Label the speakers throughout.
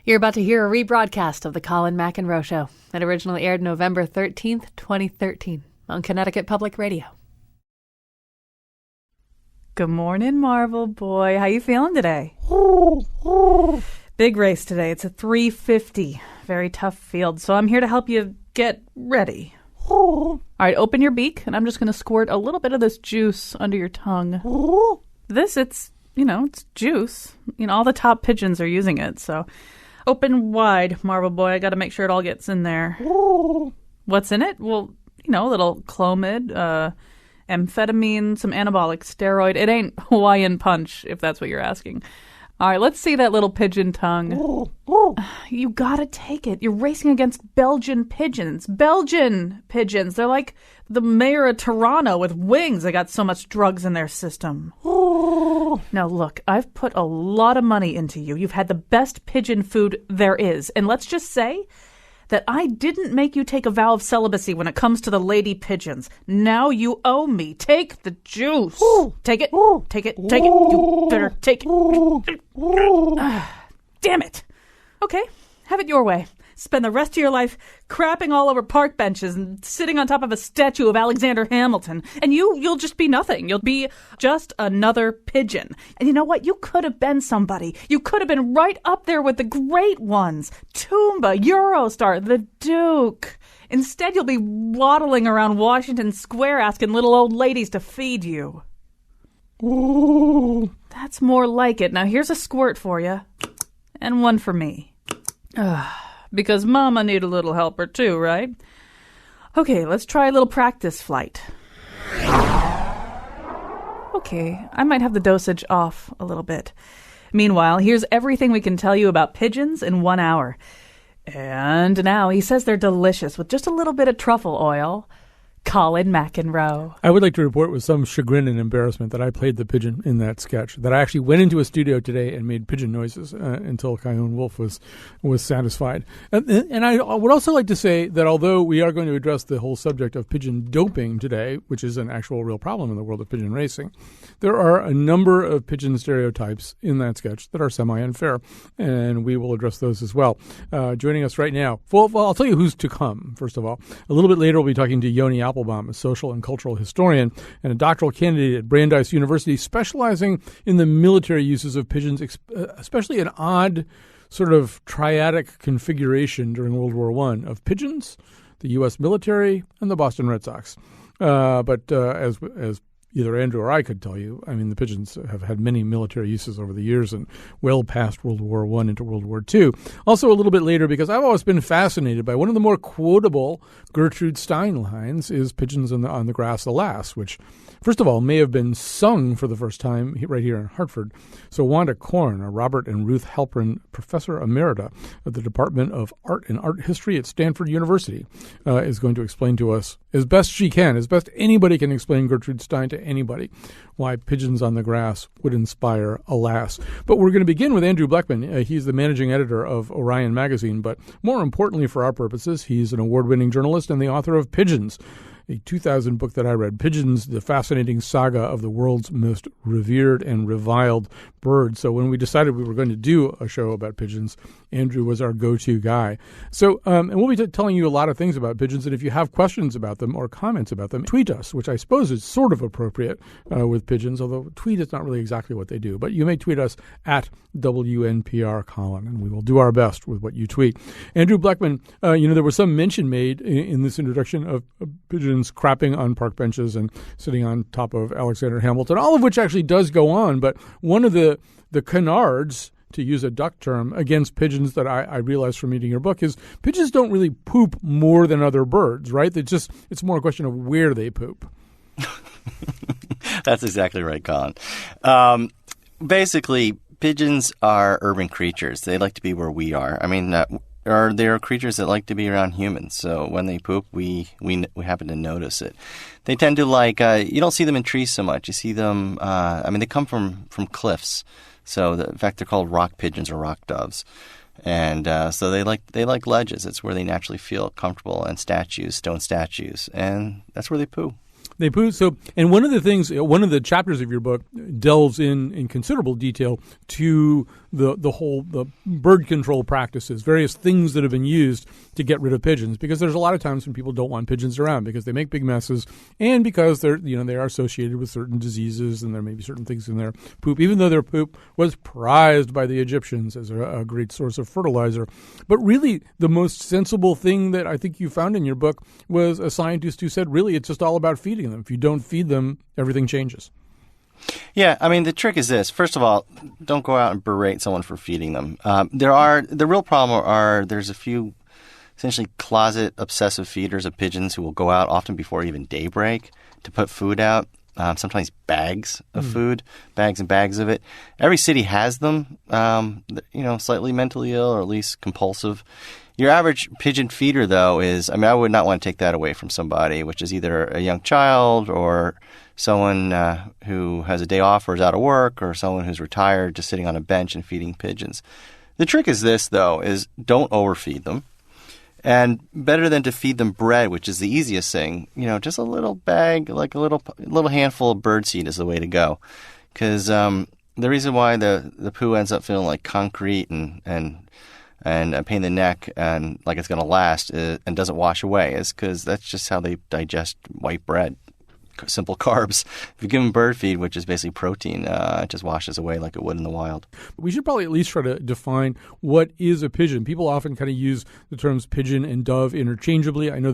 Speaker 1: You're about to hear a rebroadcast of The Colin McEnroe Show. It originally aired November 13th, 2013 on Connecticut Public Radio. Good morning, Marvel Boy. How you feeling today? Big race today. It's a 350. Very tough field. So I'm here to help you get ready. All right, open your beak, and I'm just going to squirt a little bit of this juice under your tongue. It's juice. All the top pigeons are using it, so open wide, Marvel Boy. I got to make sure it all gets in there. What's in it? Well, a little Clomid, amphetamine, some anabolic steroid. It ain't Hawaiian Punch, if that's what you're asking. All right, let's see that little pigeon tongue. You gotta take it. You're racing against Belgian pigeons. Belgian pigeons. They're like the mayor of Toronto with wings. They got so much drugs in their system. Now, look, I've put a lot of money into you. You've had the best pigeon food there is. And let's just say that I didn't make you take a vow of celibacy when it comes to the lady pigeons. Now you owe me. Take the juice. Take it. Take it. Take it. You better take it. Damn it. Okay, have it your way. Spend the rest of your life crapping all over park benches and sitting on top of a statue of Alexander Hamilton. And you'll just be nothing. You'll be just another pigeon. And you know what? You could have been somebody. You could have been right up there with the great ones. Toomba, Eurostar, the Duke. Instead, you'll be waddling around Washington Square asking little old ladies to feed you. That's more like it. Now, here's a squirt for you. And one for me. Because Mama need a little helper too, right? Okay, let's try a little practice flight. Okay, I might have the dosage off a little bit. Meanwhile, here's everything we can tell you about pigeons in 1 hour. And now he says they're delicious with just a little bit of truffle oil. Colin McEnroe.
Speaker 2: I would like to report with some chagrin and embarrassment that I played the pigeon in that sketch, that I actually went into a studio today and made pigeon noises until Kyone Wolf was satisfied. And I would also like to say that although we are going to address the whole subject of pigeon doping today, which is an actual real problem in the world of pigeon racing, there are a number of pigeon stereotypes in that sketch that are semi-unfair, and we will address those as well. Joining us right now, well, I'll tell you who's to come, first of all. A little bit later, we'll be talking to Yoni Applebaum, a social and cultural historian and a doctoral candidate at Brandeis University, specializing in the military uses of pigeons, especially an odd sort of triadic configuration during World War I of pigeons, the U.S. military, and the Boston Red Sox. But as either Andrew or I could tell you, I mean, the pigeons have had many military uses over the years and well past World War I into World War II. Also a little bit later, because I've always been fascinated by one of the more quotable Gertrude Stein lines is "Pigeons on the Grass, alas," which, first of all, may have been sung for the first time right here in Hartford. So Wanda Korn, a Robert and Ruth Halpern Professor Emerita at the Department of Art and Art History at Stanford University, is going to explain to us, as best she can, as best anybody can explain Gertrude Stein to anybody, why Pigeons on the Grass would inspire alas. But we're going to begin with Andrew Bleckman. He's the managing editor of Orion Magazine, but more importantly for our purposes, he's an award-winning journalist and the author of Pigeons, a 2000 book that I read. Pigeons, the fascinating saga of the world's most revered and reviled bird. So when we decided we were going to do a show about pigeons, Andrew was our go-to guy. So, and we'll be telling you a lot of things about pigeons. And if you have questions about them or comments about them, tweet us, which I suppose is sort of appropriate with pigeons, although tweet is not really exactly what they do. But you may tweet us at WNPR Colin, and we will do our best with what you tweet. Andrew Bleckman, there was some mention made in this introduction of pigeons crapping on park benches and sitting on top of Alexander Hamilton, all of which actually does go on. But one of the canards, to use a duck term, against pigeons that I realized from reading your book is pigeons don't really poop more than other birds, right? It's more a question of where they poop.
Speaker 3: That's exactly right, Colin. Basically, pigeons are urban creatures. They like to be where we are. I mean, they're creatures that like to be around humans. So when they poop, we happen to notice it. They tend to you don't see them in trees so much. You see them, they come from cliffs. So in fact, they're called rock pigeons or rock doves. And so they like ledges. It's where they naturally feel comfortable, and stone statues. And that's where they poo.
Speaker 2: They poo. So, and one of the chapters of your book delves in considerable detail to the whole bird control practices, various things that have been used to get rid of pigeons. Because there's a lot of times when people don't want pigeons around because they make big messes, and because they are associated with certain diseases, and there may be certain things in their poop, even though their poop was prized by the Egyptians as a great source of fertilizer. But really, the most sensible thing that I think you found in your book was a scientist who said, really, it's just all about feeding them. If you don't feed them, everything changes.
Speaker 3: Yeah, I mean, the trick is this. First of all, don't go out and berate someone for feeding them. The real problem there's a few essentially closet obsessive feeders of pigeons who will go out often before even daybreak to put food out. Sometimes bags of food, bags and bags of it. Every city has them, slightly mentally ill or at least compulsive. Your average pigeon feeder, though, I would not want to take that away from somebody, which is either a young child or someone who has a day off or is out of work, or someone who's retired just sitting on a bench and feeding pigeons. The trick is this, though, is don't overfeed them. And better than to feed them bread, which is the easiest thing, just a little bag, like a little handful of birdseed is the way to go. Because the reason why the poo ends up feeling like concrete and a pain in the neck and like it's going to last and doesn't wash away is because that's just how they digest white bread. Simple carbs. If you give them bird feed, which is basically protein, it just washes away like it would in the wild. We should probably at least try to define what is a pigeon. People often kind of use the terms pigeon and dove interchangeably. I know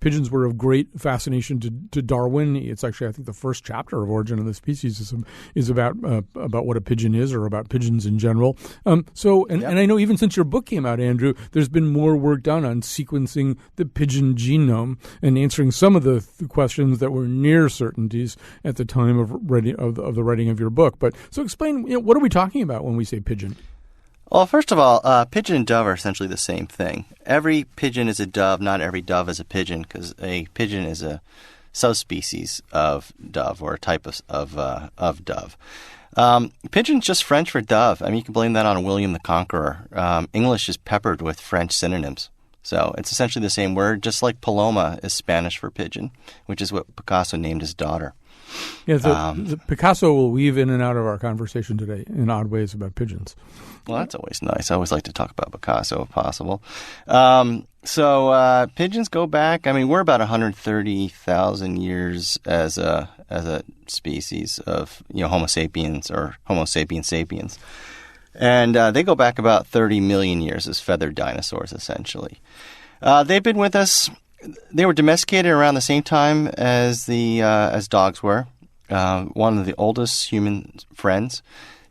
Speaker 3: pigeons were of great fascination to Darwin. It's actually, I think, the first chapter of Origin of the Species is about what a pigeon is, or about pigeons in general. And I know even since your book came out, Andrew, there's been more work done on sequencing the pigeon genome and answering some of the questions that were near certainties at the time of the writing of your book. But so explain, what are we talking about when we say pigeon? Well, first of all, pigeon and dove are essentially the same thing. Every pigeon is a dove. Not every dove is a pigeon, because a pigeon is a subspecies of dove, or a type of dove. Pigeon's just French for dove. I mean, you can blame that on William the Conqueror. English is peppered with French synonyms. So it's essentially the same word, just like paloma is Spanish for pigeon, which is what Picasso named his daughter.
Speaker 2: Yeah, Picasso will weave in and out of our conversation today in odd ways about pigeons.
Speaker 3: Well, that's always nice. I always like to talk about Picasso if possible. So pigeons go back. I mean, we're about 130,000 years as a species of Homo sapiens or Homo sapiens sapiens. And they go back about 30 million years as feathered dinosaurs, essentially. They've been with us. They were domesticated around the same time as dogs were. One of the oldest human friends.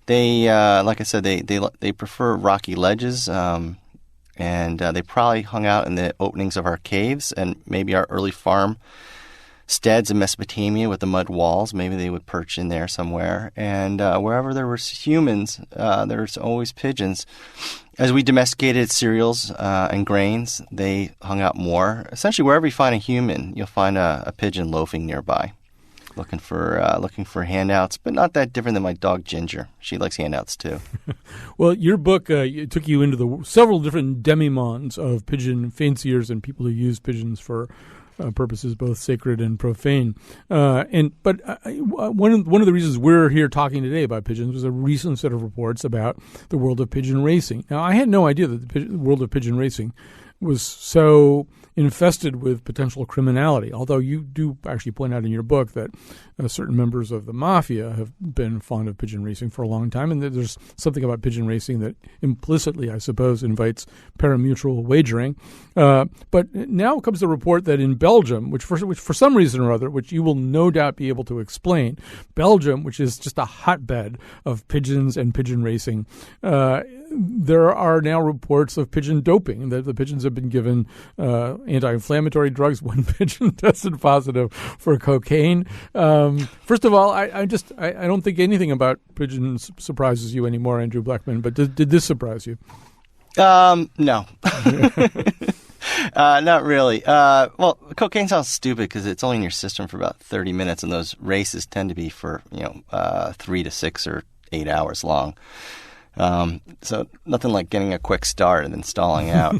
Speaker 3: They, like I said, they prefer rocky ledges, and they probably hung out in the openings of our caves and maybe our early farm steads in Mesopotamia with the mud walls. Maybe they would perch in there somewhere. And wherever there were humans, there was always pigeons. As we domesticated cereals and grains, they hung out more. Essentially, wherever you find a human, you'll find a pigeon loafing nearby, looking for handouts, but not that different than my dog Ginger. She likes handouts too.
Speaker 2: Well, your book took you into several different demimondes of pigeon fanciers and people who use pigeons for purposes both sacred and profane. But one of the reasons we're here talking today about pigeons was a recent set of reports about the world of pigeon racing. Now, I had no idea that the world of pigeon racing was so infested with potential criminality, although you do actually point out in your book that certain members of the mafia have been fond of pigeon racing for a long time, and that there's something about pigeon racing that implicitly, I suppose, invites parimutuel wagering. But now comes the report that in Belgium, which for some reason or other, which you will no doubt be able to explain, Belgium, which is just a hotbed of pigeons and pigeon racing, there are now reports of pigeon doping, that the pigeons have been given anti-inflammatory drugs. One pigeon tested positive for cocaine. First of all, I don't think anything about pigeons surprises you anymore, Andrew Blackman, but did this surprise you?
Speaker 3: No. Not really. Well, cocaine sounds stupid because it's only in your system for about 30 minutes, and those races tend to be for 3 to 6 or 8 hours long. So nothing like getting a quick start and then stalling out.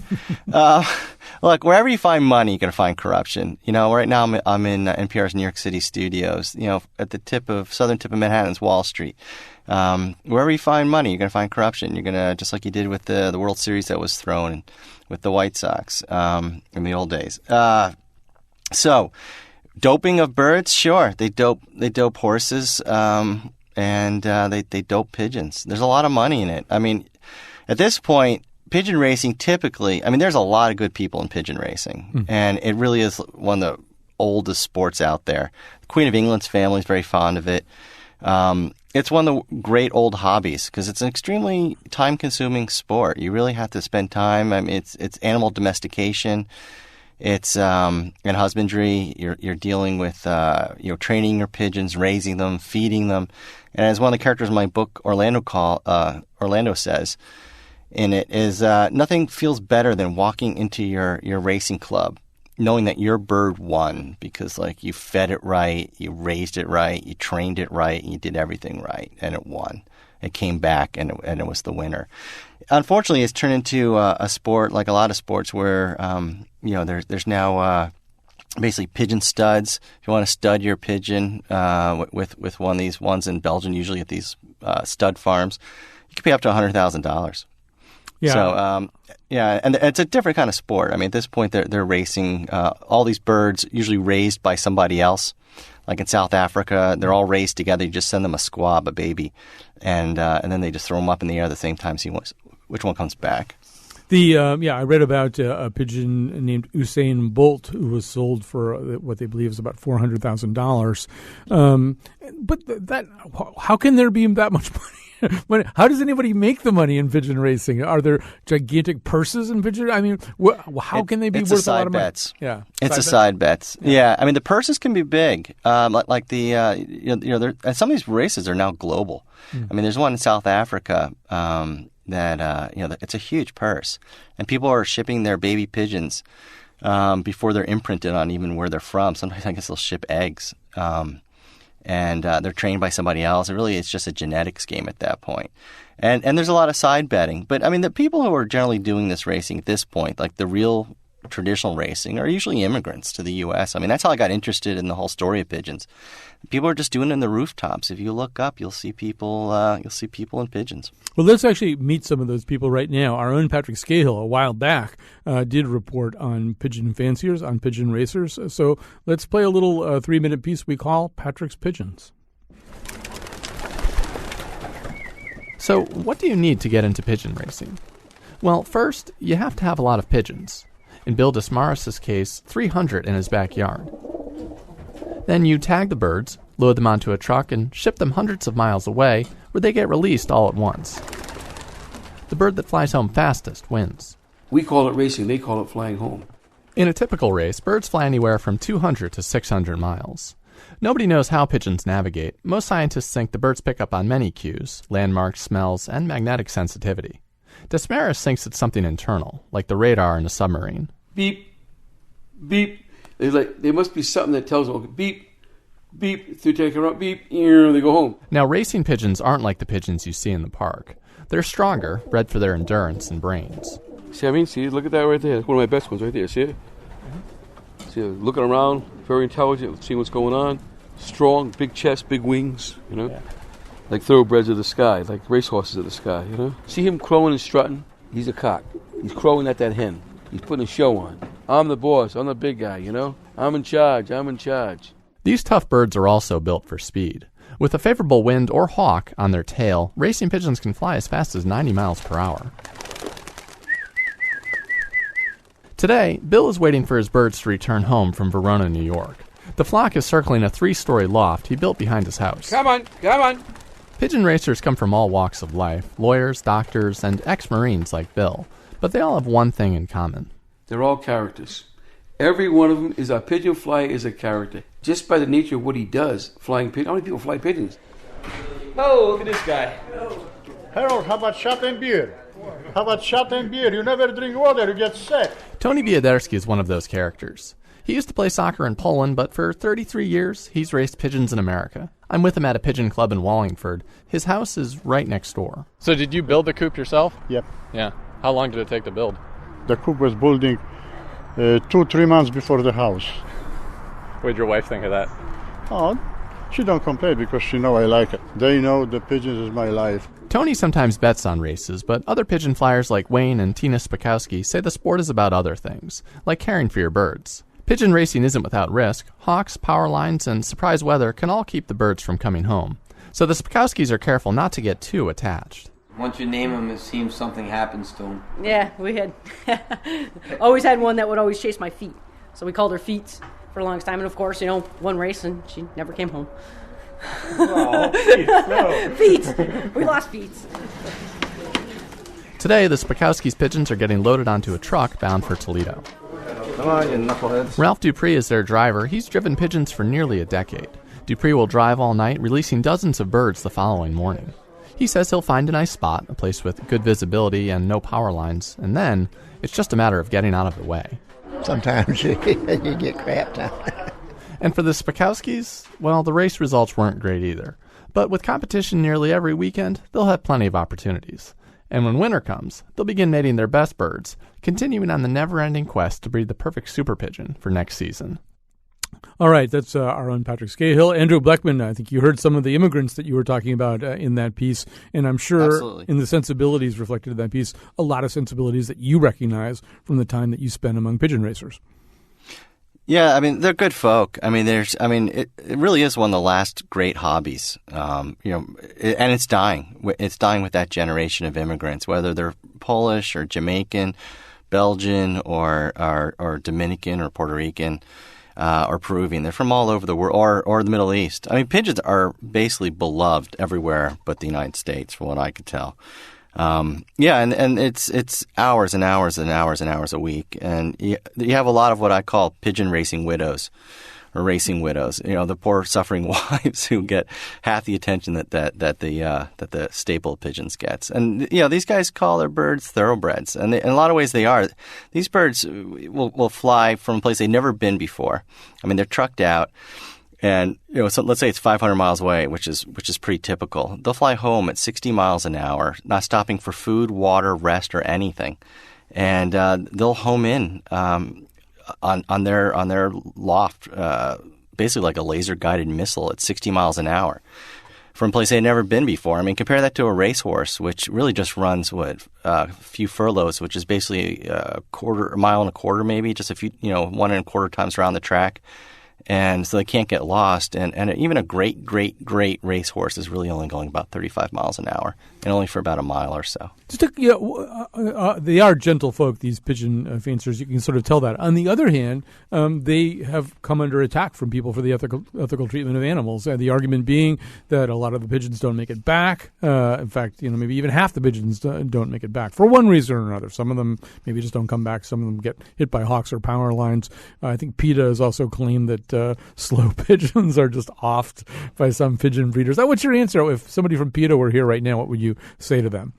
Speaker 3: Look, wherever you find money, you're going to find corruption. Right now I'm in NPR's New York City studios. At the southern tip of Manhattan's Wall Street. Wherever you find money, you're going to find corruption. You're going to, just like you did with the World Series that was thrown with the White Sox in the old days. So, doping of birds, sure. They dope horses, and they dope pigeons. There's a lot of money in it. I mean, at this point, pigeon racing typically, there's a lot of good people in pigeon racing, and it really is one of the oldest sports out there. The Queen of England's family is very fond of it. It's one of the great old hobbies because it's an extremely time-consuming sport. You really have to spend time. It's animal domestication. It's in husbandry. You're dealing with training your pigeons, raising them, feeding them, and as one of the characters in my book, Orlando says in it is nothing feels better than walking into your racing club, knowing that your bird won because you fed it right, you raised it right, you trained it right, and you did everything right, and it won. It came back and it was the winner. Unfortunately, it's turned into a sport like a lot of sports where there's now basically pigeon studs. If you want to stud your pigeon with one of these ones in Belgium, usually at these stud farms, you can pay up to $100,000.
Speaker 2: Yeah.
Speaker 3: So, and it's a different kind of sport. At this point, they're racing all these birds, usually raised by somebody else. Like in South Africa, they're all raised together. You just send them a squab, a baby, and then they just throw them up in the air at the same time, see which one comes back.
Speaker 2: I read about a pigeon named Usain Bolt who was sold for what they believe is about $400,000. But how can there be that much money? How does anybody make the money in pigeon racing? Are there gigantic purses in pigeon? How can they be worth a lot of money?
Speaker 3: Bets.
Speaker 2: Yeah,
Speaker 3: it's side bets. Yeah, the purses can be big. Like the and some of these races are now global. There's one in South Africa that it's a huge purse, and people are shipping their baby pigeons before they're imprinted on even where they're from. Sometimes I guess they'll ship eggs. And they're trained by somebody else. It's just a genetics game at that point. And there's a lot of side betting. But, the people who are generally doing this racing at this point, like the real traditional racing, are usually immigrants to the U.S. That's how I got interested in the whole story of pigeons. People are just doing it in the rooftops. If you look up, you'll see people in pigeons.
Speaker 2: Well, let's actually meet some of those people right now. Our own Patrick Scahill, a while back, did report on pigeon fanciers, on pigeon racers. So let's play a little 3-minute piece we call Patrick's Pigeons.
Speaker 4: So what do you need to get into pigeon racing? Well, first, you have to have a lot of pigeons. In Bill Dismaris' case, 300 in his backyard. Then you tag the birds, load them onto a truck, and ship them hundreds of miles away, where they get released all at once. The bird that flies home fastest wins.
Speaker 5: We call it racing, they call it flying home.
Speaker 4: In a typical race, birds fly anywhere from 200 to 600 miles. Nobody knows how pigeons navigate. Most scientists think the birds pick up on many cues, landmarks, smells, and magnetic sensitivity. Dismaris thinks it's something internal, like the radar in a submarine.
Speaker 5: Beep, beep. There must be something that tells them, okay, beep, beep, through take her up, beep, they go home.
Speaker 4: Now, racing pigeons aren't like the pigeons you see in the park. They're stronger, bred for their endurance and brains.
Speaker 5: See, look at that right there. That's one of my best ones right there, see it? Mm-hmm. See, looking around, very intelligent, seeing what's going on. Strong, big chest, big wings, Yeah. Like thoroughbreds of the sky, like racehorses of the sky, See him crowing and strutting? He's a cock. He's crowing at that hen. He's putting a show on. I'm the boss. I'm the big guy, I'm in charge.
Speaker 4: These tough birds are also built for speed. With a favorable wind or hawk on their tail, racing pigeons can fly as fast as 90 miles per hour. Today, Bill is waiting for his birds to return home from Verona, New York. The flock is circling a 3-story loft he built behind his house.
Speaker 5: Come on.
Speaker 4: Pigeon racers come from all walks of life, lawyers, doctors, and ex-Marines like Bill. But they all have one thing in common.
Speaker 5: They're all characters. Every one of them is a pigeon flyer is a character. Just by the nature of what he does, flying pigeons. How many people fly pigeons? Oh, look at this guy.
Speaker 6: Harold, how about shot and beer? You never drink water, you get sick.
Speaker 4: Tony Bioderski is one of those characters. He used to play soccer in Poland, but for 33 years, he's raced pigeons in America. I'm with him at a pigeon club in Wallingford. His house is right next door.
Speaker 7: So did you build the coop yourself?
Speaker 6: Yep.
Speaker 7: Yeah. How long did it take to build?
Speaker 6: The coop was building 2-3 months before the house.
Speaker 7: What did your wife think of that?
Speaker 6: Oh, she don't complain because she know I like it. They know the pigeons is my life.
Speaker 4: Tony sometimes bets on races, but other pigeon flyers like Wayne and Tina Spakowski say the sport is about other things, like caring for your birds. Pigeon racing isn't without risk. Hawks, power lines, and surprise weather can all keep the birds from coming home. So the Spakowskis are careful not to get too attached.
Speaker 8: Once you name them, it seems something happens to them.
Speaker 9: Yeah, we had always had one that would always chase my feet. So we called her Feets for the longest time. And of course, one race and she never came home.
Speaker 6: Oh,
Speaker 9: Feet! We lost Feets.
Speaker 4: Today, the Spakowskis' pigeons are getting loaded onto a truck bound for Toledo.
Speaker 8: Come on, you knuckleheads.
Speaker 4: Ralph Dupree is their driver. He's driven pigeons for nearly a decade. Dupree will drive all night, releasing dozens of birds the following morning. He says he'll find a nice spot, a place with good visibility and no power lines, and then it's just a matter of getting out of the way.
Speaker 10: Sometimes you get crapped on.
Speaker 4: And for the Spakowskis, well, the race results weren't great either. But with competition nearly every weekend, they'll have plenty of opportunities. And when winter comes, they'll begin mating their best birds, continuing on the never-ending quest to breed the perfect super pigeon for next season.
Speaker 2: All right, that's our own Patrick Scahill. Andrew Bleckman, I think you heard some of the immigrants that you were talking about in that piece, and I'm sure
Speaker 3: Absolutely.
Speaker 2: in the sensibilities reflected in that piece, a lot of sensibilities that you recognize from the time that you spent among pigeon racers.
Speaker 3: Yeah, I mean, they're good folk. I mean, it really is one of the last great hobbies. And it's dying. It's dying with that generation of immigrants, whether they're Polish or Jamaican, Belgian or Dominican or Puerto Rican. Or Peruvian. They're from all over the world, or the Middle East. I mean, pigeons are basically beloved everywhere but the United States, from what I could tell. And it's hours and hours and hours and hours a week. And you have a lot of what I call pigeon racing widows, or racing widows. The poor suffering wives who get half the attention that the staple pigeons gets. And these guys call their birds thoroughbreds, and in a lot of ways they are. These birds will fly from a place they've never been before. I mean, they're trucked out, and so let's say it's 500 miles away, which is pretty typical. They'll fly home at 60 miles an hour, not stopping for food, water, rest, or anything, and they'll home in. On their loft, basically like a laser-guided missile at 60 miles an hour from a place they'd never been before. I mean, compare that to a racehorse, which really just runs, a few furlongs, which is basically a mile and a quarter maybe, just a few, 1.25 times around the track. And so they can't get lost. And even a great racehorse is really only going about 35 miles an hour, and only for about a mile or so.
Speaker 2: They are gentle folk, these pigeon fanciers. You can sort of tell that. On the other hand, they have come under attack from people for the ethical treatment of animals. The argument being that a lot of the pigeons don't make it back. In fact, maybe even half the pigeons don't make it back for one reason or another. Some of them maybe just don't come back. Some of them get hit by hawks or power lines. I think PETA has also claimed that slow pigeons are just offed by some pigeon breeders. What's your answer? If somebody from PETA were here right now, what would you say to them?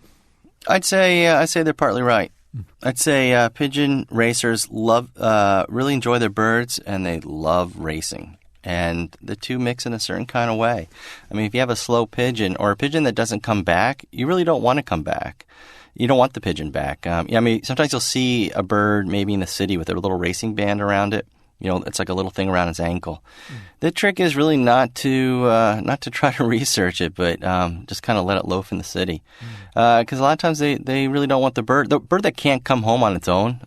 Speaker 3: I'd say they're partly right. I'd say pigeon racers really enjoy their birds, and they love racing. And the two mix in a certain kind of way. I mean, if you have a slow pigeon or a pigeon that doesn't come back, you really don't want to come back. You don't want the pigeon back. Sometimes you'll see a bird maybe in the city with a little racing band around it. It's like a little thing around its ankle. The trick is really not to try to research it, but just kind of let it loaf in the city. Because a lot of times they really don't want the bird that can't come home on its own,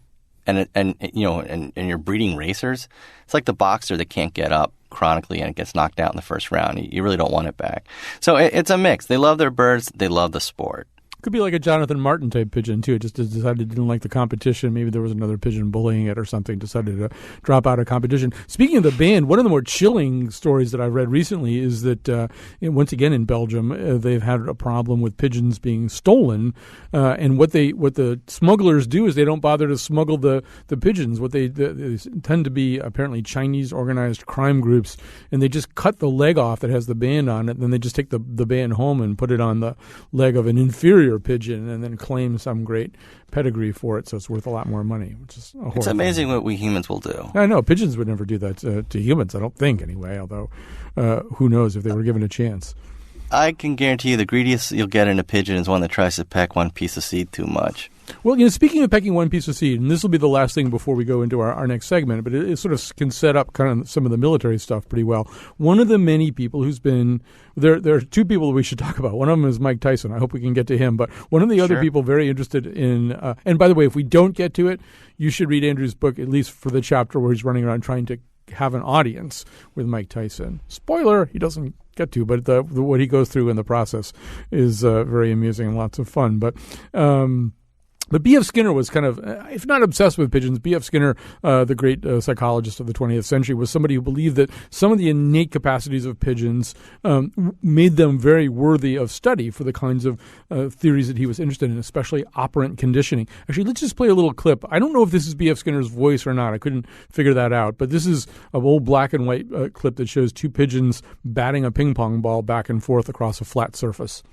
Speaker 3: and you're breeding racers. It's like the boxer that can't get up chronically and it gets knocked out in the first round. You really don't want it back. So it's a mix. They love their birds. They love the sport.
Speaker 2: Could be like a Jonathan Martin type pigeon too. It just decided it didn't like the competition. Maybe there was another pigeon bullying it or something. Decided to drop out of competition. Speaking of the band, one of the more chilling stories that I've read recently is that once again in Belgium they've had a problem with pigeons being stolen. And what the smugglers do is they don't bother to smuggle the pigeons. They tend to be apparently Chinese organized crime groups, and they just cut the leg off that has the band on it. And then they just take the band home and put it on the leg of an inferior superior pigeon and then claim some great pedigree for it, so it's worth a lot more money, which is
Speaker 3: It's amazing what we humans will do.
Speaker 2: I know pigeons would never do that to humans, I don't think, anyway, although who knows if they were given a chance.
Speaker 3: I can guarantee you the greediest you'll get in a pigeon is one that tries to peck one piece of seed too much.
Speaker 2: Well, speaking of pecking one piece of seed, and this will be the last thing before we go into our next segment, but it sort of can set up kind of some of the military stuff pretty well. One of the many people who's been there are two people that we should talk about. One of them is Mike Tyson. I hope we can get to him. But one of the other people very interested in, and by the way, if we don't get to it, you should read Andrew's book, at least for the chapter where he's running around trying to have an audience with Mike Tyson. Spoiler, he doesn't get to, but what he goes through in the process is very amusing and lots of fun. But B.F. Skinner was kind of, if not obsessed with pigeons, B.F. Skinner, the great psychologist of the 20th century, was somebody who believed that some of the innate capacities of pigeons made them very worthy of study for the kinds of theories that he was interested in, especially operant conditioning. Actually, let's just play a little clip. I don't know if this is B.F. Skinner's voice or not. I couldn't figure that out. But this is an old black and white clip that shows two pigeons batting a ping pong ball back and forth across a flat surface.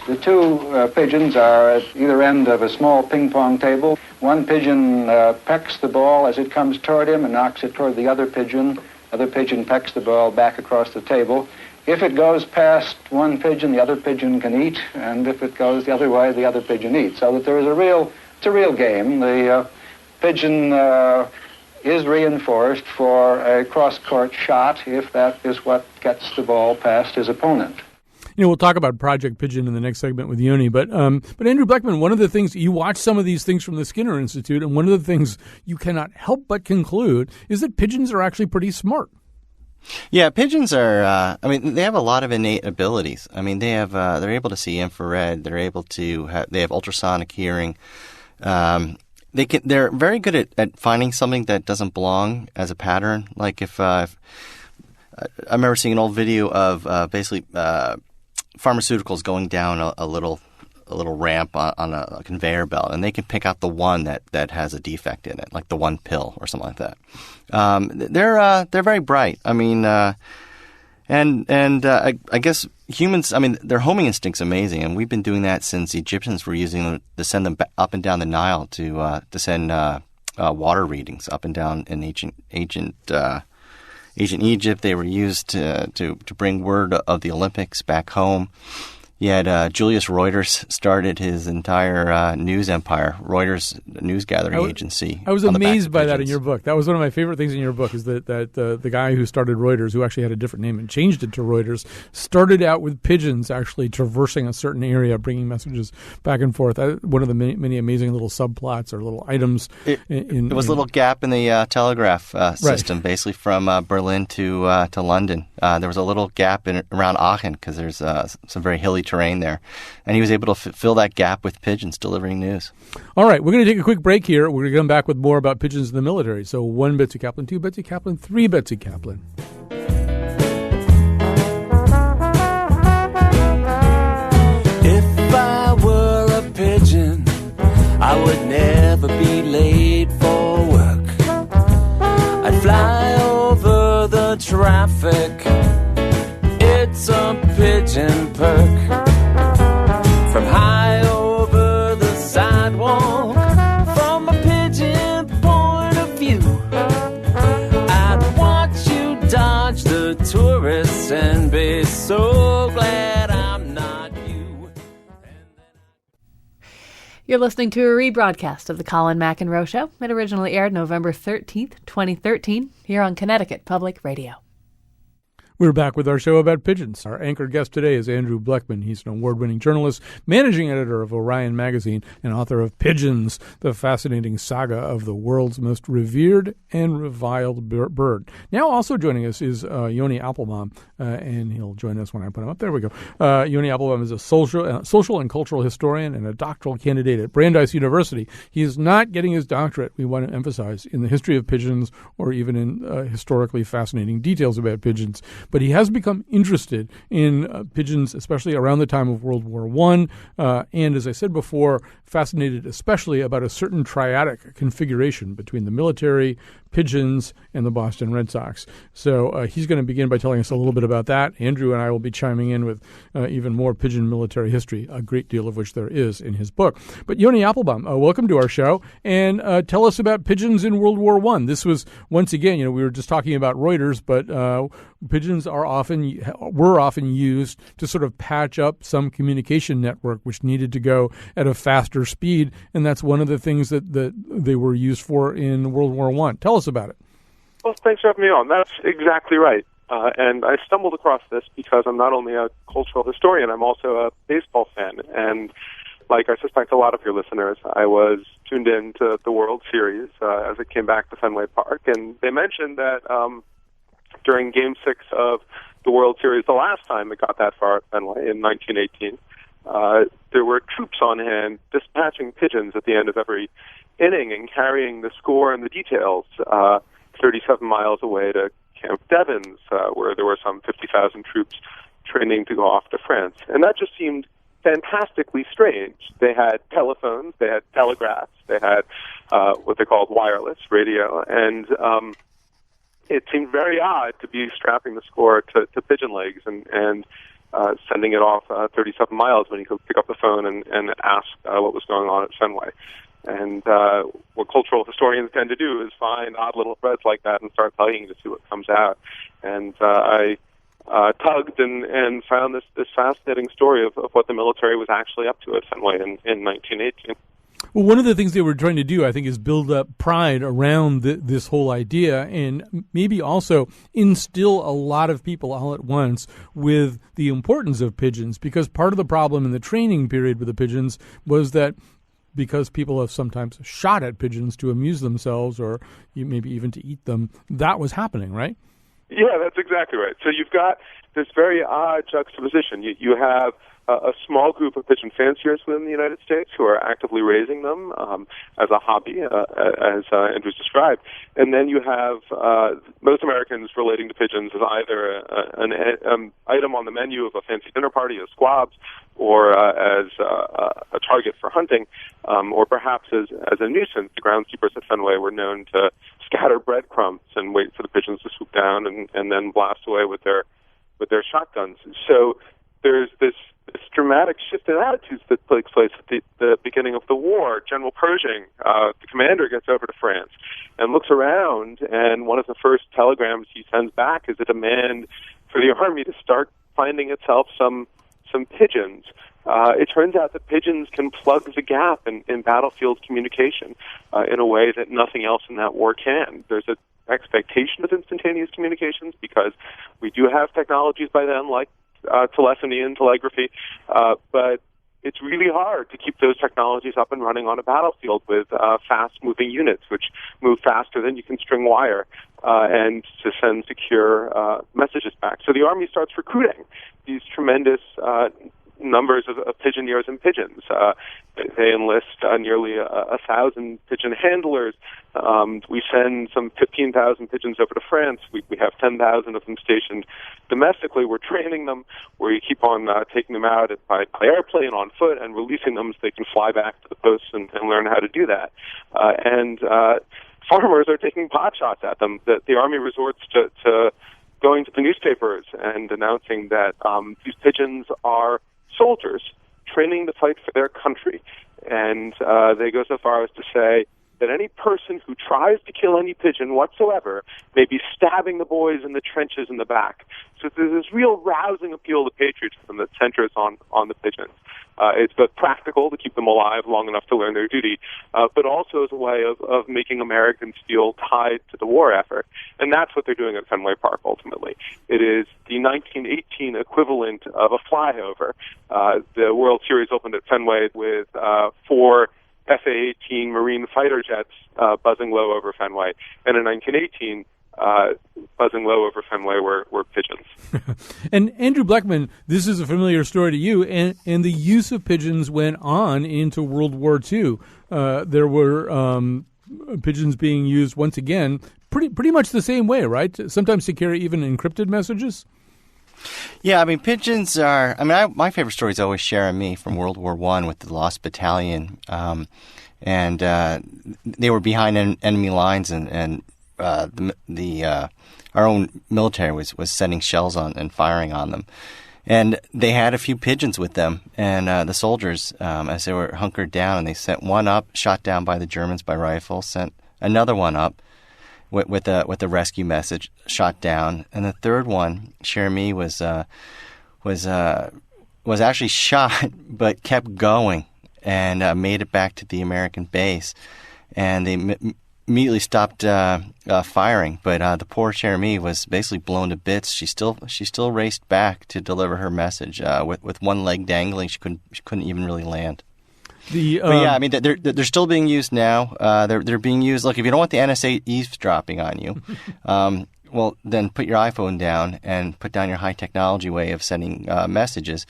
Speaker 11: The two pigeons are at either end of a small ping pong table. One pigeon pecks the ball as it comes toward him and knocks it toward the other pigeon. The other pigeon pecks the ball back across the table. If it goes past one pigeon, the other pigeon can eat, and if it goes the other way, the other pigeon eats. So that there is it's a real game. The pigeon is reinforced for a cross-court shot if that is what gets the ball past his opponent.
Speaker 2: We'll talk about Project Pigeon in the next segment with Yoni. But Andrew Bleckman, one of the things, you watch some of these things from the Skinner Institute, and one of the things you cannot help but conclude is that pigeons are actually pretty smart.
Speaker 3: Yeah, pigeons are, they have a lot of innate abilities. They're able to see infrared. They have ultrasonic hearing. They're very good at finding something that doesn't belong as a pattern. Like I remember seeing an old video of pharmaceuticals going down a little ramp on a conveyor belt, and they can pick out the one that has a defect in it, like the one pill or something like that. They're very bright. I guess humans. Their homing instinct's amazing, and we've been doing that since the Egyptians were using them to send them up and down the Nile to send water readings up and down in ancient Egypt. They were used to bring word of the Olympics back home. Yet Julius Reuters started his entire news empire, Reuters news gathering agency.
Speaker 2: I was amazed by that in your book. That was one of my favorite things in your book, is that the guy who started Reuters, who actually had a different name and changed it to Reuters, started out with pigeons actually traversing a certain area, bringing messages back and forth. One of the many amazing little subplots or little items. It
Speaker 3: was a little gap in the telegraph system, basically from Berlin to London. There was a little gap around Aachen because there's some very hilly terrain there, and he was able to fill that gap with pigeons delivering news.
Speaker 2: All right, we're going to take a quick break here. We're going to come back with more about pigeons in the military. So 1 Betsy Kaplan, 2 Betsy Kaplan, 3 Betsy Kaplan.
Speaker 12: If I were a pigeon, I would never be late for work. I'd fly over the traffic. It's a pigeon perk. From high over the sidewalk, from a pigeon point of view, I'd watch you dodge the tourists and be so glad I'm not you.
Speaker 13: You're listening to a rebroadcast of the Colin McEnroe Show. It originally aired November 13th, 2013, here on Connecticut Public Radio.
Speaker 2: We're back with our show about pigeons. Our anchor guest today is Andrew Bleckman. He's an award-winning journalist, managing editor of Orion Magazine, and author of Pigeons, the fascinating saga of the world's most revered and reviled bird. Now also joining us is Yoni Appelbaum, and he'll join us when I put him up. There we go. Yoni Appelbaum is a social and cultural historian and a doctoral candidate at Brandeis University. He is not getting his doctorate, we want to emphasize, in the history of pigeons or even in historically fascinating details about pigeons. But he has become interested in pigeons, especially around the time of World War I, and as I said before, fascinated especially about a certain triadic configuration between the military, pigeons, and the Boston Red Sox. So he's going to begin by telling us a little bit about that. Andrew and I will be chiming in with even more pigeon military history, a great deal of which there is in his book. But Yoni Applebaum, welcome to our show, and tell us about pigeons in World War I. This was, once again, we were just talking about Reuters, but pigeons were often used to sort of patch up some communication network which needed to go at a faster speed, and that's one of the things that they were used for in World War I. Tell us about it.
Speaker 14: Well, thanks for having me on. That's exactly right. And I stumbled across this because I'm not only a cultural historian, I'm also a baseball fan. And like I suspect a lot of your listeners, I was tuned in to the World Series as it came back to Fenway Park. And they mentioned that during Game 6 of the World Series, the last time it got that far at Fenway in 1918, there were troops on hand dispatching pigeons at the end of every inning and carrying the score and the details 37 miles away to Camp Devens, where there were some 50,000 troops training to go off to France. And that just seemed fantastically strange. They had telephones, they had telegraphs, they had what they called wireless radio, and it seemed very odd to be strapping the score to pigeon legs and sending it off 37 miles when you could pick up the phone and ask what was going on at Fenway. And what cultural historians tend to do is find odd little threads like that and start tugging to see what comes out. And I tugged and found this fascinating story of what the military was actually up to at Fenway in 1918.
Speaker 2: Well, one of the things they were trying to do, I think, is build up pride around this whole idea and maybe also instill a lot of people all at once with the importance of pigeons, because part of the problem in the training period with the pigeons was that because people have sometimes shot at pigeons to amuse themselves or maybe even to eat them, that was happening, right?
Speaker 14: Yeah, that's exactly right. So you've got this very odd juxtaposition. You have a small group of pigeon fanciers within the United States who are actively raising them as a hobby, as Andrew's described. And then you have most Americans relating to pigeons as either an item on the menu of a fancy dinner party, as squabs, or as a target for hunting, or perhaps as a nuisance. The groundskeepers at Fenway were known to scatter breadcrumbs and wait for the pigeons to swoop down and then blast away with their shotguns. So there's this dramatic shift in attitudes that takes place at the beginning of the war. General Pershing, the commander, gets over to France and looks around, and one of the first telegrams he sends back is a demand for the army to start finding itself some pigeons. It turns out that pigeons can plug the gap in battlefield communication in a way that nothing else in that war can. There's an expectation of instantaneous communications because we do have technologies by then like telephony and telegraphy, but it's really hard to keep those technologies up and running on a battlefield with fast-moving units, which move faster than you can string wire, and to send secure messages back. So the Army starts recruiting these tremendous numbers of pigeoneers and pigeons. They enlist nearly 1,000 pigeon handlers. We send some 15,000 pigeons over to France. We have 10,000 of them stationed domestically. We're training them. We keep on taking them out by airplane, on foot, and releasing them so they can fly back to the posts and learn how to do that. And farmers are taking pot shots at them. The Army resorts to going to the newspapers and announcing that these pigeons are soldiers training to fight for their country. And they go so far as to say that any person who tries to kill any pigeon whatsoever may be stabbing the boys in the trenches in the back. So there's this real rousing appeal to patriotism that centers on the pigeons. It's both practical to keep them alive long enough to learn their duty, but also as a way of making Americans feel tied to the war effort. And that's what they're doing at Fenway Park, ultimately. It is the 1918 equivalent of a flyover. The World Series opened at Fenway with 4 FA-18 Marine fighter jets buzzing low over Fenway. And in 1918, buzzing low over Fenway were pigeons.
Speaker 2: And Andrew Bleckman, this is a familiar story to you, and the use of pigeons went on into World War II. There were pigeons being used once again, pretty much the same way, right? Sometimes to carry even encrypted messages.
Speaker 3: Yeah, I mean, pigeons are. I mean, my favorite story is always Sharon Me from World War I with the Lost Battalion, and they were behind enemy lines and our own military was sending shells on and firing on them. And they had a few pigeons with them, and the soldiers, as they were hunkered down, and they sent one up, shot down by the Germans by rifle, sent another one up with a rescue message, shot down, and the third one, Jeremy, was actually shot but kept going and made it back to the American base, and they immediately stopped firing, but the poor Jeremy was basically blown to bits. She still raced back to deliver her message with one leg dangling. She couldn't even really land. But yeah, I mean they're still being used now. They're being used. Look, if you don't want the NSA eavesdropping on you, well then put your iPhone down and put down your high technology way of sending messages.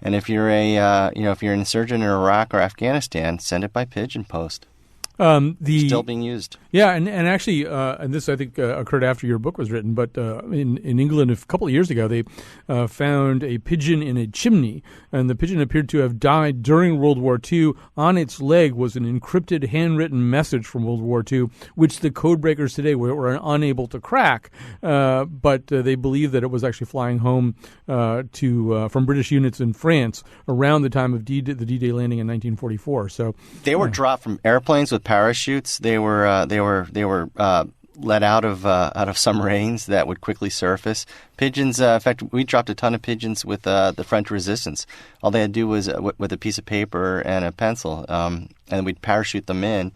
Speaker 3: And if you're if you're an insurgent in Iraq or Afghanistan, send it by pigeon post. Still being used.
Speaker 2: Yeah, and actually, and this I think occurred after your book was written, but in England a couple of years ago, they found a pigeon in a chimney, and the pigeon appeared to have died during World War II. On its leg was an encrypted handwritten message from World War II, which the code breakers today were unable to crack, but they believe that it was actually flying home from British units in France around the time of the D-Day landing in 1944. So
Speaker 3: they were dropped from airplanes with parachutes. They were let out of submarines that would quickly surface. Pigeons. In fact, we dropped a ton of pigeons with the French Resistance. All they had to do was with a piece of paper and a pencil, and we'd parachute them in.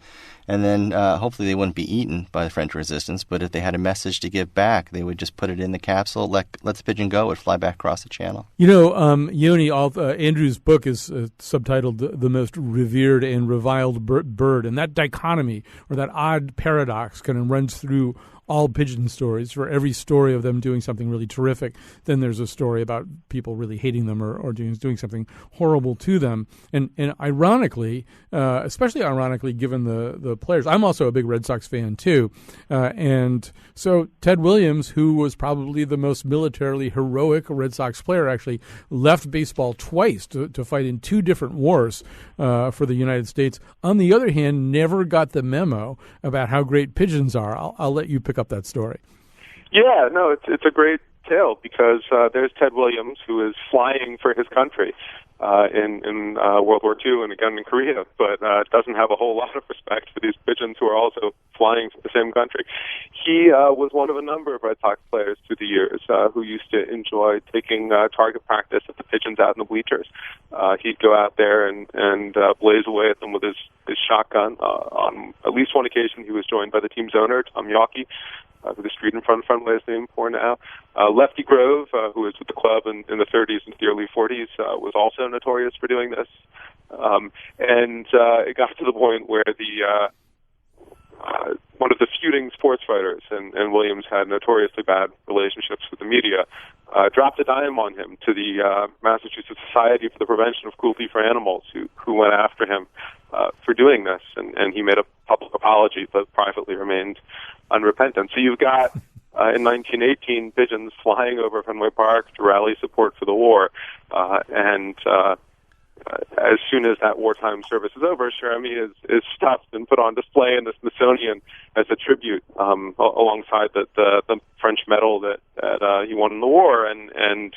Speaker 3: And then hopefully they wouldn't be eaten by the French Resistance. But if they had a message to give back, they would just put it in the capsule, let the pigeon go, it would fly back across the channel.
Speaker 2: You know, Yoni, Andrew's book is subtitled The Most Revered and Reviled Bird. And that dichotomy, or that odd paradox, kind of runs through all pigeon stories. For every story of them doing something really terrific, then there's a story about people really hating them or doing something horrible to them. And ironically, especially ironically, given the players, I'm also a big Red Sox fan too. And so Ted Williams, who was probably the most militarily heroic Red Sox player, actually left baseball twice to fight in two different wars for the United States. On the other hand, never got the memo about how great pigeons are. I'll let you pick up that story.
Speaker 14: Yeah, no, it's a great tale because there's Ted Williams, who is flying for his country in World War II and again in Korea, but doesn't have a whole lot of respect for these pigeons who are also flying for the same country. He was one of a number of Red Sox players through the years who used to enjoy taking target practice at the pigeons out in the bleachers. He'd go out there and blaze away at them with his shotgun. On at least one occasion, he was joined by the team's owner, Tom Yawkey, who the street in front of Fenway is named for now. Lefty Grove, who was with the club in the 30s and the early 40s, was also notorious for doing this. And it got to the point where one of the feuding sports writers, and Williams had notoriously bad relationships with the media, dropped a dime on him to the Massachusetts Society for the Prevention of Cruelty for Animals, who went after him for doing this, and he made a public apology, but privately remained unrepentant. So you've got, in 1918, pigeons flying over Fenway Park to rally support for the war, and as soon as that wartime service is over, Jeremy is stuffed and put on display in the Smithsonian as a tribute, alongside the French medal that he won in the war, and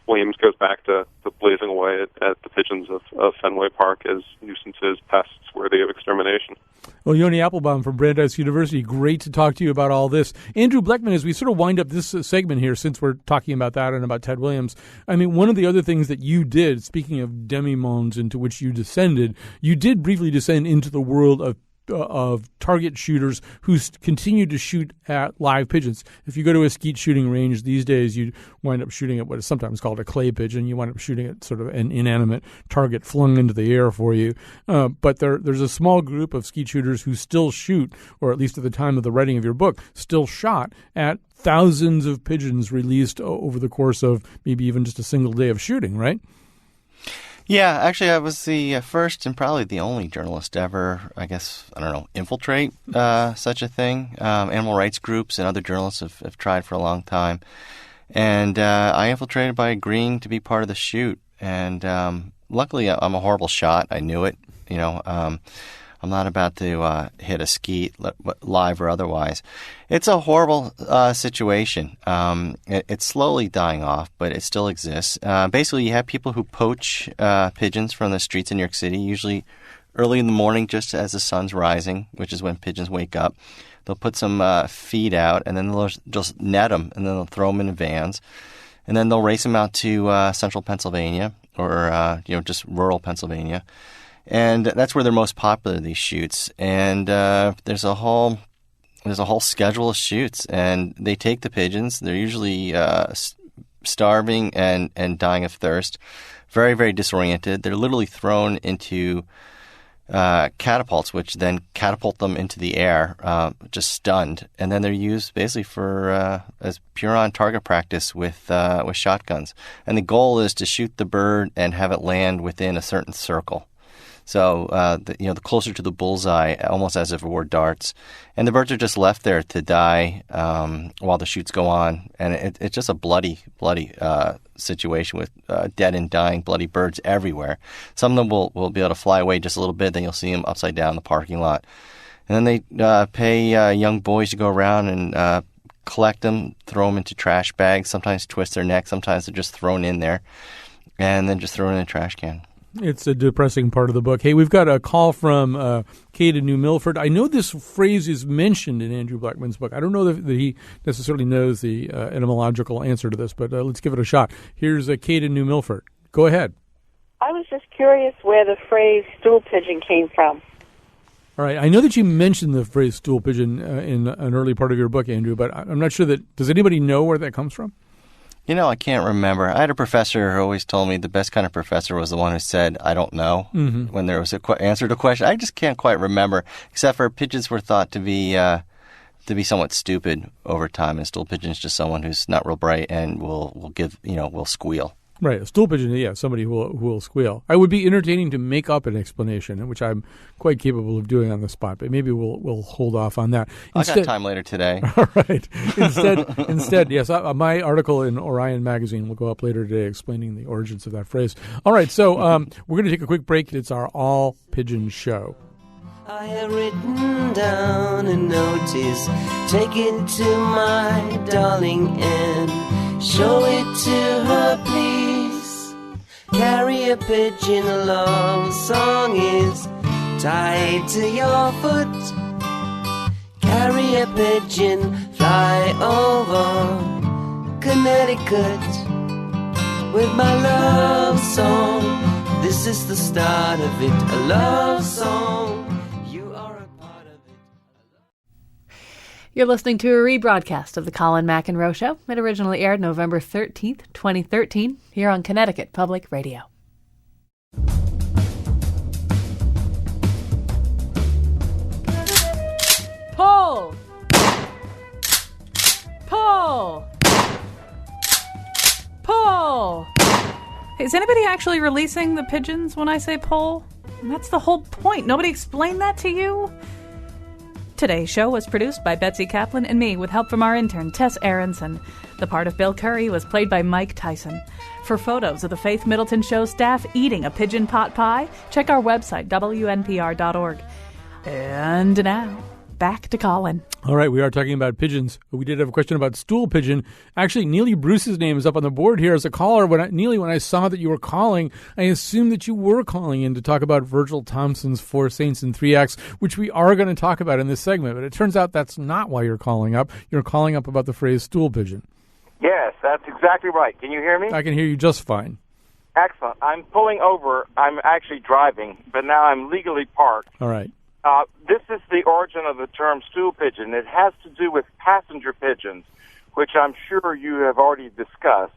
Speaker 14: Williams goes back to blazing away at the pigeons of Fenway Park as nuisances, pests worthy of extermination.
Speaker 2: Well, Yoni Applebaum from Brandeis University, great to talk to you about all this. Andrew Bleckman, as we sort of wind up this segment here, since we're talking about that and about Ted Williams, I mean, one of the other things that you did, speaking of demi-mondes into which you descended, you did briefly descend into the world of target shooters who continue to shoot at live pigeons. If you go to a skeet shooting range these days, you wind up shooting at what is sometimes called a clay pigeon. You wind up shooting at sort of an inanimate target flung into the air for you. But there's a small group of skeet shooters who still shoot, or at least at the time of the writing of your book, still shot at thousands of pigeons released over the course of maybe even just a single day of shooting, right?
Speaker 3: Yeah, actually, I was the first and probably the only journalist ever, infiltrate such a thing. Animal rights groups and other journalists have tried for a long time. And I infiltrated by agreeing to be part of the shoot. And luckily, I'm a horrible shot. I knew it. I'm not about to hit a skeet, live or otherwise. It's a horrible situation. It's slowly dying off, but it still exists. Basically, you have people who poach pigeons from the streets in New York City, usually early in the morning, just as the sun's rising, which is when pigeons wake up. They'll put some feed out, and then they'll just net them, and then they'll throw them in vans. And then they'll race them out to central Pennsylvania or, just rural Pennsylvania. And that's where they're most popular, these shoots. And there's a whole schedule of shoots. And they take the pigeons. They're usually starving and dying of thirst. Very, very disoriented. They're literally thrown into catapults, which then catapult them into the air, just stunned, and then they're used basically for as pure-on target practice with shotguns. And the goal is to shoot the bird and have it land within a certain circle. So the closer to the bullseye, almost as if it were darts, and the birds are just left there to die while the shoots go on, and it's just a bloody situation with dead and dying bloody birds everywhere. Some of them will be able to fly away just a little bit, then you'll see them upside down in the parking lot, and then they pay young boys to go around and collect them, throw them into trash bags. Sometimes twist their neck, sometimes they're just thrown in there, and then just thrown in a trash can.
Speaker 2: It's a depressing part of the book. Hey, we've got a call from Kate in New Milford. I know this phrase is mentioned in Andrew Blackman's book. I don't know that he necessarily knows the etymological answer to this, but let's give it a shot. Here's Kate in New Milford. Go ahead.
Speaker 15: I was just curious where the phrase stool pigeon came from.
Speaker 2: All right. I know that you mentioned the phrase stool pigeon in an early part of your book, Andrew, but I'm not sure that – does anybody know where that comes from?
Speaker 3: I can't remember. I had a professor who always told me the best kind of professor was the one who said, I don't know, when there was an answer to a question. I just can't quite remember, except for pigeons were thought to be somewhat stupid over time, and stool pigeon is just someone who's not real bright and will squeal.
Speaker 2: Right, a stool pigeon, yeah, somebody who will squeal. I would be entertaining to make up an explanation, which I'm quite capable of doing on the spot, but maybe we'll hold off on that.
Speaker 3: I got time later today.
Speaker 2: All right. Instead, yes, my article in Orion Magazine will go up later today explaining the origins of that phrase. All right, so we're going to take a quick break. It's our all pigeon show.
Speaker 12: I have written down a notice. Take it to my darling and show it to her, please. Carry a pigeon, a love song is tied to your foot. Carry a pigeon, fly over Connecticut with my love song. This is the start of it, a love song.
Speaker 13: You're listening to a rebroadcast of the Colin McEnroe Show. It originally aired November 13th, 2013, here on Connecticut Public Radio.
Speaker 1: Pull! Pull! Pull! Is anybody actually releasing the pigeons when I say pull? And that's the whole point. Nobody explained that to you? Today's show was produced by Betsy Kaplan and me with help from our intern, Tess Aronson. The part of Bill Curry was played by Mike Tyson. For photos of the Faith Middleton Show staff eating a pigeon pot pie, check our website, WNPR.org. And now, back to Colin.
Speaker 2: All right, we are talking about pigeons. We did have a question about stool pigeon. Actually, Neely Bruce's name is up on the board here as a caller. Neely, when I saw that you were calling, I assumed that you were calling in to talk about Virgil Thompson's Four Saints and Three Acts, which we are going to talk about in this segment. But it turns out that's not why you're calling up. You're calling up about the phrase stool pigeon.
Speaker 16: Yes, that's exactly right. Can you hear me?
Speaker 2: I can hear you just fine.
Speaker 16: Excellent. I'm pulling over. I'm actually driving, but now I'm legally parked.
Speaker 2: All right.
Speaker 16: This is the origin of the term stool pigeon. It has to do with passenger pigeons, which I'm sure you have already discussed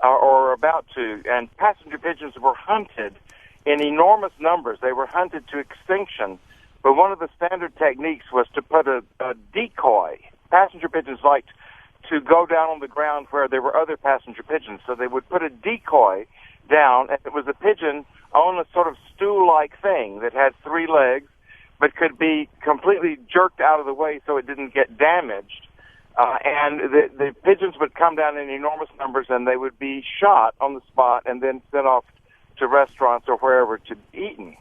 Speaker 16: or are about to. And passenger pigeons were hunted in enormous numbers. They were hunted to extinction. But one of the standard techniques was to put a decoy. Passenger pigeons liked to go down on the ground where there were other passenger pigeons. So they would put a decoy down, and it was a pigeon on a sort of stool-like thing that had three legs, but could be completely jerked out of the way so it didn't get damaged. And the pigeons would come down in enormous numbers, and they would be shot on the spot and then sent off to restaurants or wherever to be eaten.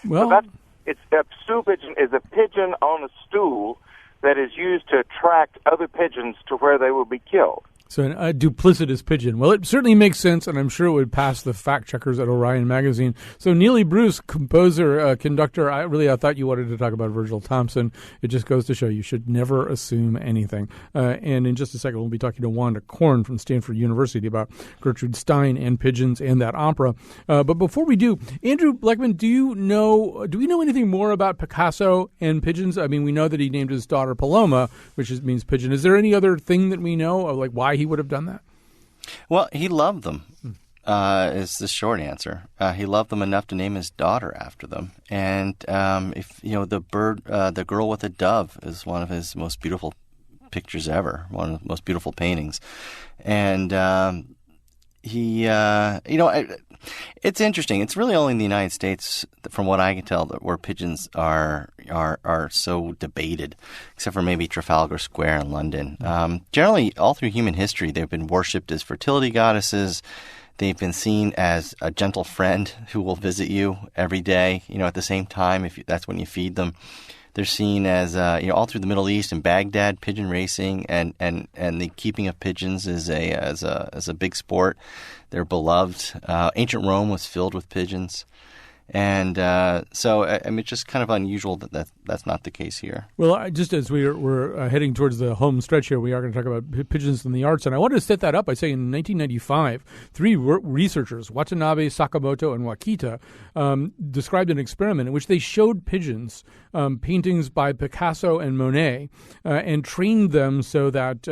Speaker 2: Well,
Speaker 16: so A stool pigeon is a pigeon on a stool that is used to attract other pigeons to where they will be killed.
Speaker 2: So a duplicitous pigeon. Well, it certainly makes sense, and I'm sure it would pass the fact checkers at Orion Magazine. So Neely Bruce, composer, conductor, I thought you wanted to talk about Virgil Thompson. It just goes to show you should never assume anything. And in just a second, we'll be talking to Wanda Korn from Stanford University about Gertrude Stein and pigeons and that opera. But before we do, Andrew Bleckman, do we know anything more about Picasso and pigeons? I mean, we know that he named his daughter Paloma, which means pigeon. Is there any other thing that we know of, like, why he would have done that?
Speaker 3: Well, he loved them, is the short answer. He loved them enough to name his daughter after them. And the girl with the dove is one of his most beautiful pictures ever, one of the most beautiful paintings. And it's interesting. It's really only in the United States, from what I can tell, where pigeons are so debated, except for maybe Trafalgar Square in London. Generally, all through human history, they've been worshipped as fertility goddesses. They've been seen as a gentle friend who will visit you every day, at the same time, that's when you feed them. They're seen as, all through the Middle East and Baghdad, pigeon racing and the keeping of pigeons is a big sport. They're beloved. Ancient Rome was filled with pigeons. And so it's just kind of unusual that's not the case here.
Speaker 2: Well, just as we're heading towards the home stretch here, we are going to talk about pigeons in the arts. And I wanted to set that up by saying in 1995, three researchers, Watanabe, Sakamoto, and Wakita, described an experiment in which they showed pigeons paintings by Picasso and Monet and trained them so that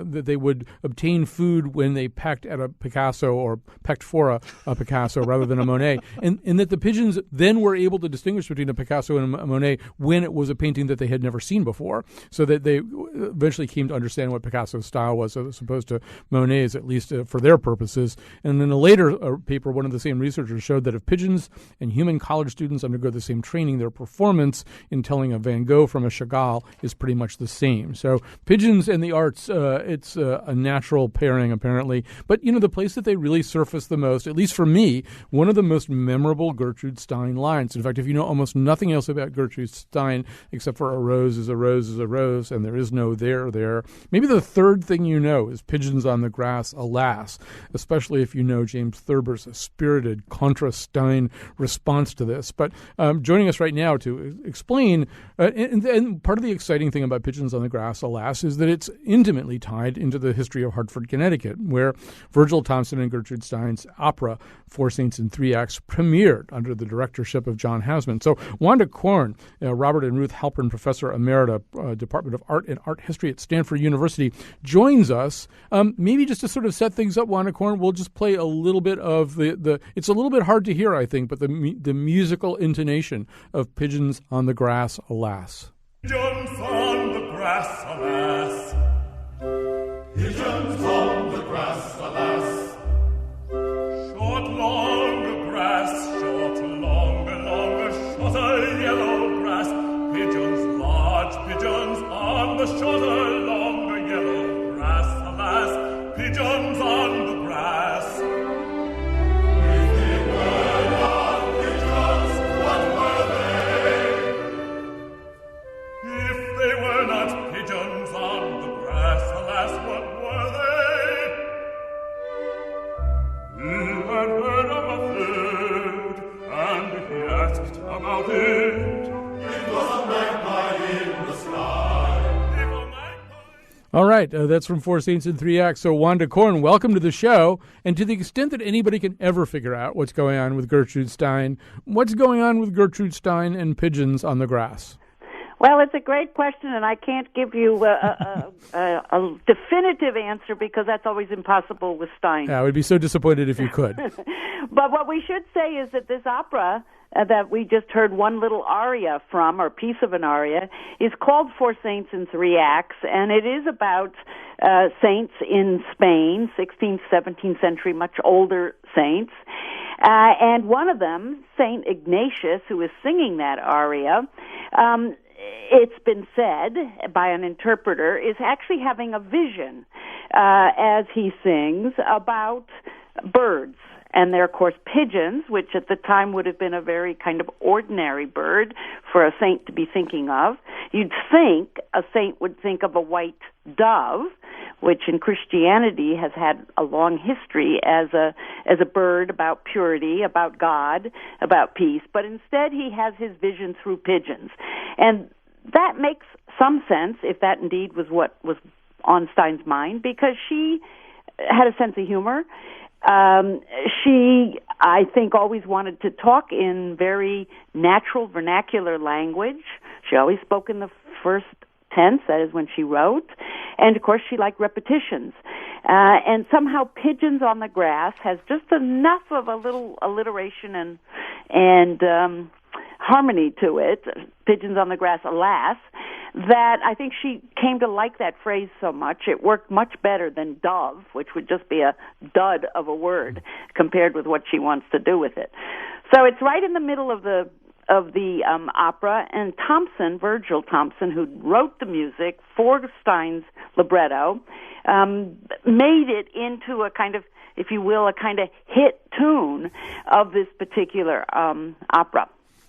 Speaker 2: they would obtain food when they pecked at a Picasso or pecked for a Picasso rather than a Monet. And that the pigeons then were able to distinguish between a Picasso and a Monet when it was a painting that they had never seen before, so that they eventually came to understand what Picasso's style was as opposed to Monet's, at least for their purposes. And in a later paper, one of the same researchers showed that if pigeons and human college students undergo the same training, their performance in telling a Van Gogh from a Chagall is pretty much the same. So pigeons and the arts, it's a natural pairing, apparently. But, the place that they really surface the most, at least for me, one of the most memorable Gertrude Stein lines. In fact, if you know almost nothing else about Gertrude Stein except for a rose is a rose is a rose and there is no there, maybe the third thing you know is pigeons on the grass, alas, especially if you know James Thurber's spirited contra Stein response to this. But joining us right now to explain, and part of the exciting thing about pigeons on the grass, alas, is that it's intimately tied into the history of Hartford, Connecticut, where Virgil Thompson and Gertrude Stein's opera, Four Saints in Three Acts, premiered under the directorship of John Hasman. So Wanda Korn, Robert and Ruth Halpern Professor Emerita, Department of Art and Art History at Stanford University, joins us. Maybe just to sort of set things up, Wanda Korn, we'll just play a little bit of the it's a little bit hard to hear, I think, but the musical intonation of Pigeons on the Grass, alas.
Speaker 17: Pigeons on the grass, alas. Pigeons on the grass, alas. Short, longer grass, short, longer, shorter yellow grass. Pigeons, large pigeons on the shorter, longer yellow grass, alas. Pigeons on the grass. If they were not pigeons, what were they? If they were not pigeons on the grass, alas, what were they? He had heard of a flute, and he asked about it. It was a magpie in the sky.
Speaker 2: All right, that's from Four Saints in Three Acts. So Wanda Korn, welcome to the show. And to the extent that anybody can ever figure out what's going on with Gertrude Stein, what's going on with Gertrude Stein and pigeons on the grass?
Speaker 18: Well, it's a great question, and I can't give you a definitive answer because that's always impossible with Stein.
Speaker 2: Yeah, I would be so disappointed if you could.
Speaker 18: But what we should say is that this opera that we just heard one little aria from, or piece of an aria, is called Four Saints in Three Acts, and it is about saints in Spain, 16th, 17th century, much older saints. And one of them, Saint Ignatius, who is singing that aria, it's been said by an interpreter, is actually having a vision as he sings about birds And they're, of course, pigeons, which at the time would have been a very kind of ordinary bird for a saint to be thinking of. You'd think a saint would think of a white dove, which in Christianity has had a long history as a bird about purity, about God, about peace. But instead he has his vision through pigeons. And that makes some sense, if that indeed was what was on Stein's mind, because she had a sense of humor. She, I think, always wanted to talk in very natural vernacular language. She always spoke in the first tense, that is when she wrote. And, of course, she liked repetitions. And somehow Pigeons on the Grass has just enough of a little alliteration and harmony to it, Pigeons on the Grass, alas, that I think she came to like that phrase so much. It worked much better than dove, which would just be a dud of a word compared with what she wants to do with it. So it's right in the middle of the opera, and Thompson, Virgil Thompson, who wrote the music for Stein's libretto, made it into a kind of, if you will, a kind of hit tune of this particular opera.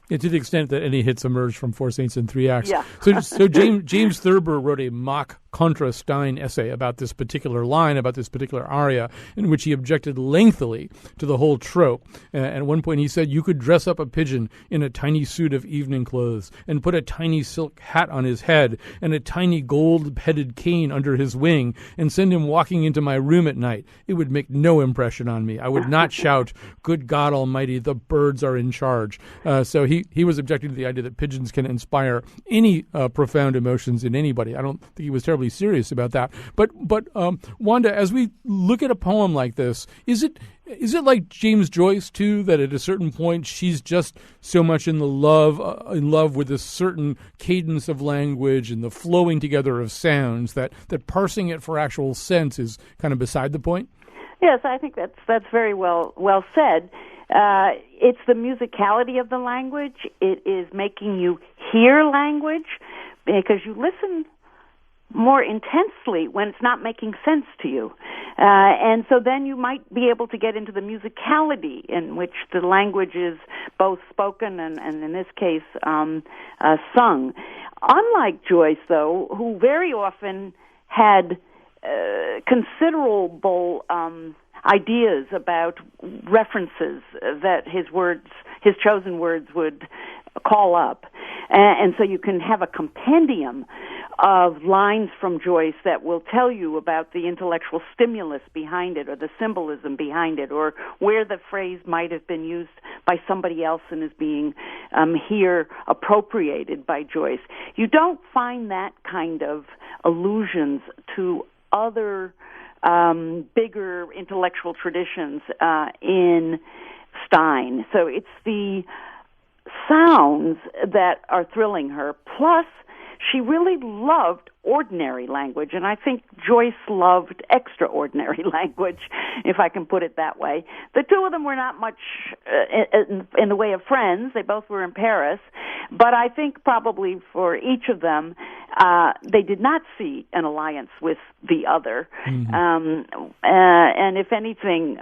Speaker 2: Yeah, to the extent that any hits emerge from Four Saints and Three Acts.
Speaker 18: Yeah.
Speaker 2: So James Thurber wrote a mock contra Stein essay about this particular line, about this particular aria, in which he objected lengthily to the whole trope. At one point he said you could dress up a pigeon in a tiny suit of evening clothes and put a tiny silk hat on his head and a tiny gold-headed cane under his wing and send him walking into my room at night. It would make no impression on me. I would not shout, "Good God Almighty, the birds are in charge." So he was objecting to the idea that pigeons can inspire any profound emotions in anybody. I don't think he was terribly serious about that. But Wanda, as we look at a poem like this, is it like James Joyce too, that at a certain point she's just so much in love with a certain cadence of language and the flowing together of sounds that parsing it for actual sense is kind of beside the point?
Speaker 18: Yes, I think that's very well said. It's the musicality of the language. It is making you hear language because you listen more intensely when it's not making sense to you. And so then you might be able to get into the musicality in which the language is both spoken and in this case, sung. Unlike Joyce, though, who very often had considerable ideas about references that his chosen words would call up. And so you can have a compendium of lines from Joyce that will tell you about the intellectual stimulus behind it or the symbolism behind it or where the phrase might have been used by somebody else and is being here appropriated by Joyce. You don't find that kind of allusions to other bigger intellectual traditions in Stein. So it's the sounds that are thrilling her, plus she really loved ordinary language, and I think Joyce loved extraordinary language, if I can put it that way. The two of them were not much in the way of friends. They both were in Paris, but I think probably for each of them, they did not see an alliance with the other. Mm-hmm. And if anything,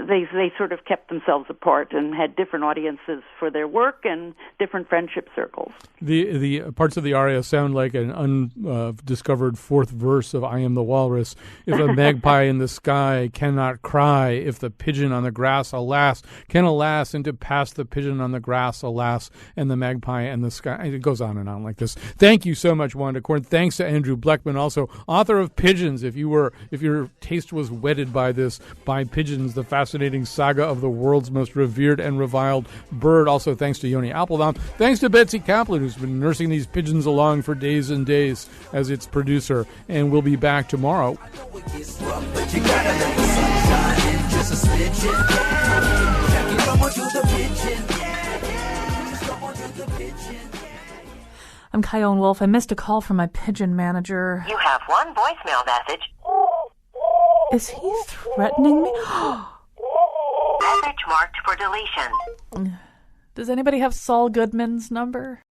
Speaker 18: they sort of kept themselves apart and had different audiences for their work and different friendship circles.
Speaker 2: The parts of the aria sound like an undiscovered fourth verse of I Am the Walrus. If a magpie in the sky cannot cry, if the pigeon on the grass, alas, can alas, and to pass the pigeon on the grass, alas, and the magpie and the sky. It goes on and on like this. Thank you so much, Wanda Korn. Thanks to Andrew Bleckman, also author of Pigeons. If your taste was whetted by Pigeons, the fascinating saga of the world's most revered and reviled bird. Also, thanks to Yoni Applebaum. Thanks to Betsy Kaplan, who's been nursing these pigeons along for days and days as its producer. And we'll be back tomorrow.
Speaker 1: I'm Kyone Wolf. I missed a call from my pigeon manager.
Speaker 19: You have one voicemail message.
Speaker 1: Is he threatening me?
Speaker 19: Message marked for deletion.
Speaker 1: Does anybody have Saul Goodman's number?